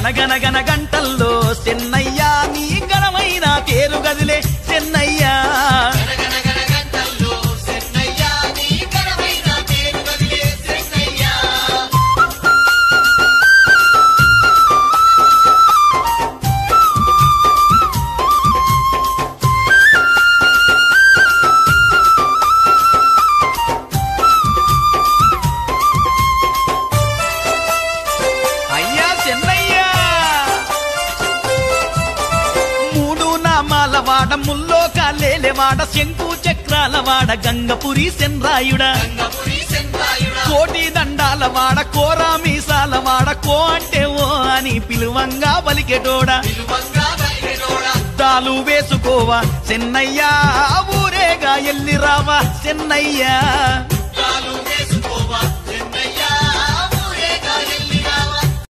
గనగనగన గంటల్లో చెన్నయ్యా నీ ఘనమైన తేరు గదిలే చెన్నయ్యా వాడ ముల్లోకాలేలేవాడ శంకు చక్రాలవాడ గంగపురి సెన్రాయుడా కోటి దండాలవాడ కోరా మీసాలవాడ కో అంటే ఓ అని పిలువంగా పలికెటోడా తాలు వేసుకోవా చెన్నయ్యా ఊరేగా ఎల్లి రావా చెన్నయ్యా